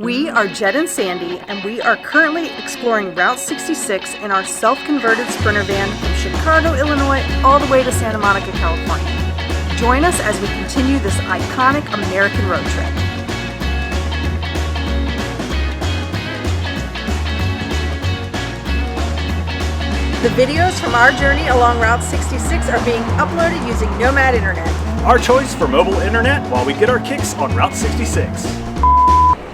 We are Jed and Sandy, and we are currently exploring Route 66 in our self-converted Sprinter van from Chicago, Illinois, all the way to Santa Monica, California. Join us as we continue this iconic American road trip. The videos from our journey along Route 66 are being uploaded using NOMAD INTERNET. Our choice for mobile internet while we get our kicks on Route 66.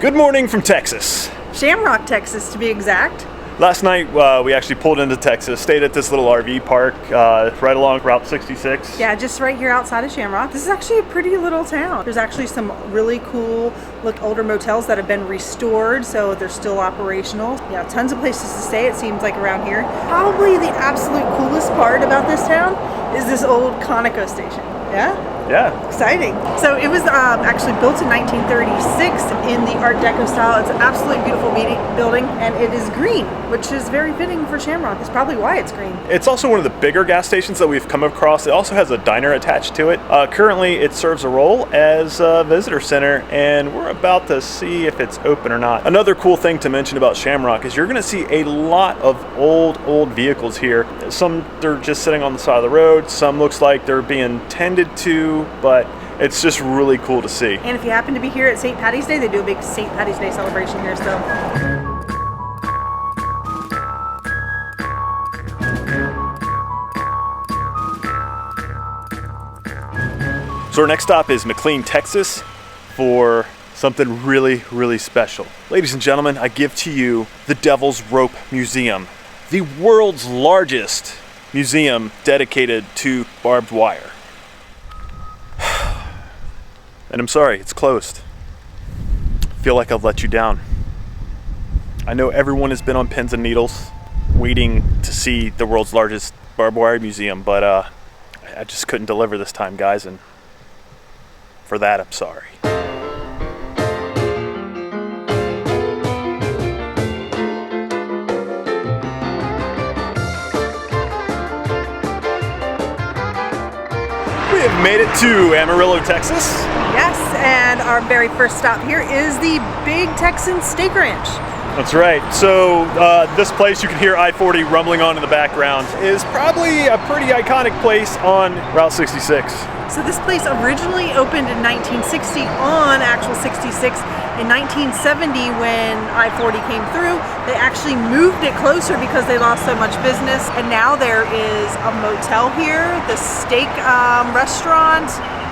Good morning from Texas. Shamrock, Texas to be exact. Last night we actually pulled into Texas, stayed at this little RV park right along Route 66. Yeah, just right here outside of Shamrock. This is actually a pretty little town. There's actually some really cool older motels that have been restored, so they're still operational. Yeah, tons of places to stay, it seems like, around here. Probably the absolute coolest part about this town is this old Conoco station. Yeah? Yeah. Exciting. So it was actually built in 1936 in the Art Deco style. It's an absolutely beautiful building, and it is green, which is very fitting for Shamrock. It's probably why it's green. It's also one of the bigger gas stations that we've come across. It also has a diner attached to it. Currently, it serves a role as a visitor center, and we're about to see if it's open or not. Another cool thing to mention about Shamrock is you're going to see a lot of old vehicles here. Some they're just sitting on the side of the road. Some looks like they're being tended to, but it's just really cool to see. And if you happen to be here at St. Patty's Day, they do a big St. Patty's Day celebration here still. So our next stop is McLean, Texas for something really special. Ladies and gentlemen, I give to you the Devil's Rope Museum, the world's largest museum dedicated to barbed wire. And I'm sorry, it's closed. I feel like I've let you down. I know everyone has been on pins and needles waiting to see the world's largest barbed wire museum, but I just couldn't deliver this time, guys, and for that, I'm sorry. We have made it to Amarillo, Texas. Yes, and our very first stop here is the Big Texan Steak Ranch. That's right. So this place, you can hear I-40 rumbling on in the background, is probably a pretty iconic place on Route 66. So this place originally opened in 1960 on actual 66. In 1970, when I-40 came through, they actually moved it closer because they lost so much business. And now there is a motel here, the steak restaurant,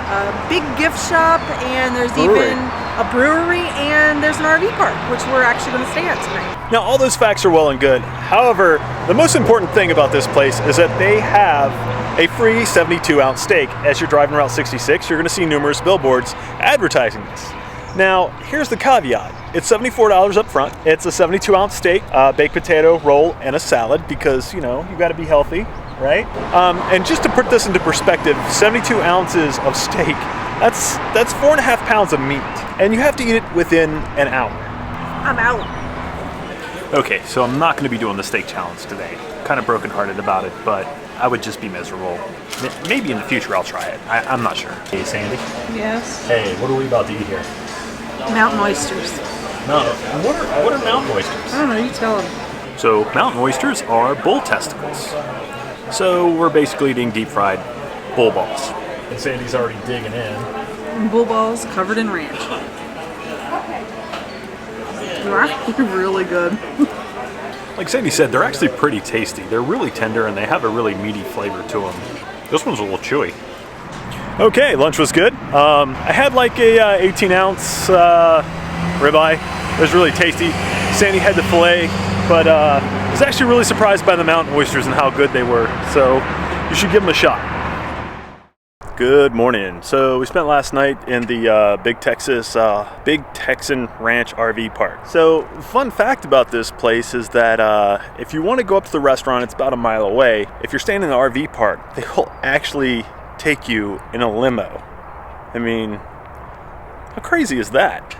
a big gift shop, and there's even a brewery, and there's an RV park, which we're actually going to stay at tonight. Now, all those facts are well and good. However, the most important thing about this place is that they have a free 72-ounce steak. As you're driving Route 66, you're going to see numerous billboards advertising this. Now, here's the caveat. It's $74 up front. It's a 72-ounce steak, baked potato, roll, and a salad because, you know, you got to be healthy, right? And just to put this into perspective, 72 ounces of steak, that's 4.5 pounds of meat. And you have to eat it within an hour. I'm out. Okay, so I'm not going to be doing the steak challenge today. Kind of brokenhearted about it, but I would just be miserable. Maybe in the future I'll try it. I'm not sure. Hey, Sandy. Yes. Hey, what are we about to eat here? Mountain oysters. No, what are mountain oysters? I don't know, you tell them. So mountain oysters are bull testicles. So we're basically eating deep fried bull balls. And Sandy's already digging in. Bull balls covered in ranch. They're actually really good. Like Sandy said, they're actually pretty tasty. They're really tender and they have a really meaty flavor to them. This one's a little chewy. Okay, lunch was good. I had like a 18-ounce ribeye. It was really tasty. Sandy had the filet, but I was actually really surprised by the mountain oysters and how good they were. So you should give them a shot. Good morning. So we spent last night in the Big Texan Ranch RV park. So fun fact about this place is that if you want to go up to the restaurant, it's about a mile away. If you're staying in the RV park, they will actually take you in a limo. I mean, how crazy is that?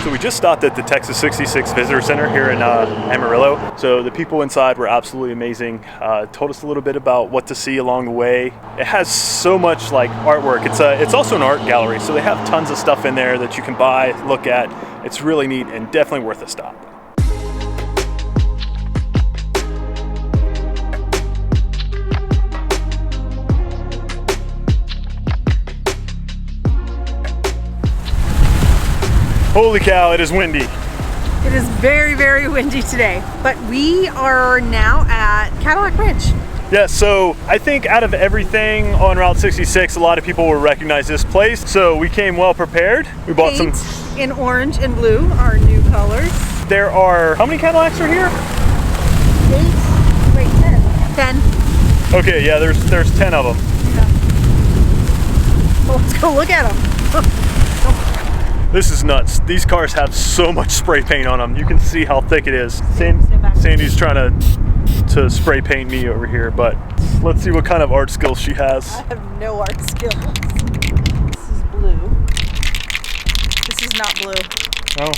So So we just stopped at the Texas 66 Visitor Center here in Amarillo. So the people inside were absolutely amazing. Told us a little bit about what to see along the way. It has so much like artwork. It's also an art gallery, so they have tons of stuff in there that you can buy, look at. It's really neat and definitely worth a stop. Holy cow, it is windy. It is very, very windy today, but we are now at Cadillac Ranch. Yeah, so I think out of everything on Route 66, a lot of people will recognize this place. So we came well prepared. We bought Paint some in orange and blue, our new colors. There are, how many Cadillacs are here? 8, wait, 10. 10. Okay, yeah, there's 10 of them. Yeah. Well, let's go look at them. This is nuts. These cars have so much spray paint on them. You can see how thick it is. Sandy's trying to spray paint me over here, but let's see what kind of art skills she has. I have no art skills. This is blue. This is not blue. Oh.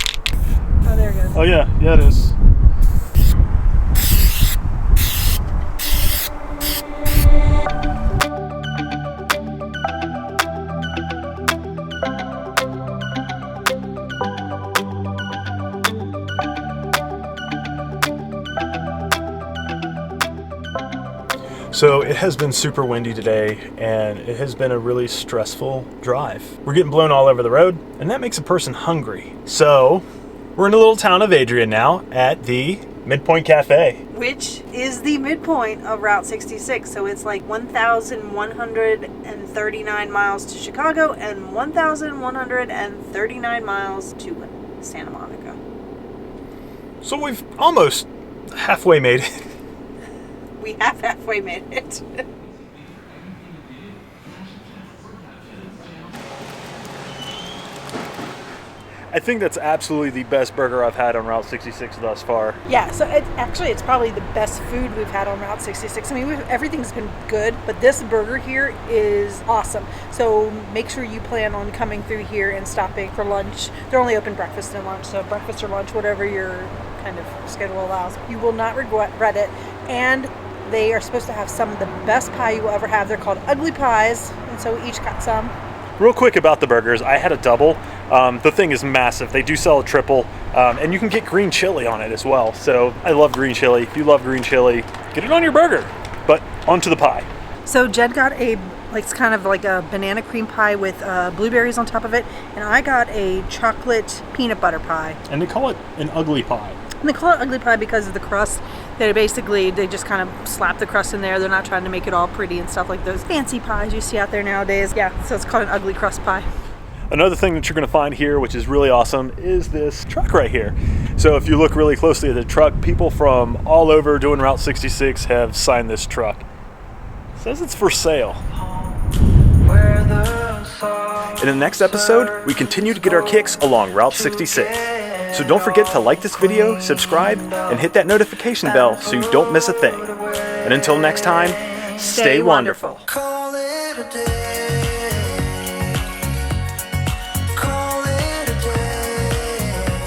Oh, there it goes. Oh yeah, it is. So it has been super windy today, and it has been a really stressful drive. We're getting blown all over the road, and that makes a person hungry. So we're in a little town of Adrian now at the Midpoint Cafe. Which is the midpoint of Route 66. So it's like 1,139 miles to Chicago and 1,139 miles to Santa Monica. So we've almost halfway made it. We have halfway made it. I think that's absolutely the best burger I've had on Route 66 thus far. Yeah, so it's probably the best food we've had on Route 66. I mean, everything's been good, but this burger here is awesome. So make sure you plan on coming through here and stopping for lunch. They're only open breakfast and lunch, so breakfast or lunch, whatever your kind of schedule allows. You will not regret it. And they are supposed to have some of the best pie you will ever have. They're called ugly pies, and so we each got some. Real quick about the burgers, I had a double. The thing is massive. They do sell a triple, and you can get green chili on it as well. So I love green chili. If you love green chili, get it on your burger. But onto the pie. So Jed got it's kind of like a banana cream pie with blueberries on top of it, and I got a chocolate peanut butter pie. And they call it an ugly pie. And they call it ugly pie because of the crust. They just kind of slap the crust in there. They're not trying to make it all pretty and stuff like those fancy pies you see out there nowadays. Yeah, so it's called an ugly crust pie. Another thing that you're going to find here, which is really awesome, is this truck right here. So if you look really closely at the truck, people from all over doing Route 66 have signed this truck. It says it's for sale. In the next episode, we continue to get our kicks along Route 66. So don't forget to like this video, subscribe, and hit that notification bell so you don't miss a thing. And until next time, stay wonderful. Call it a day.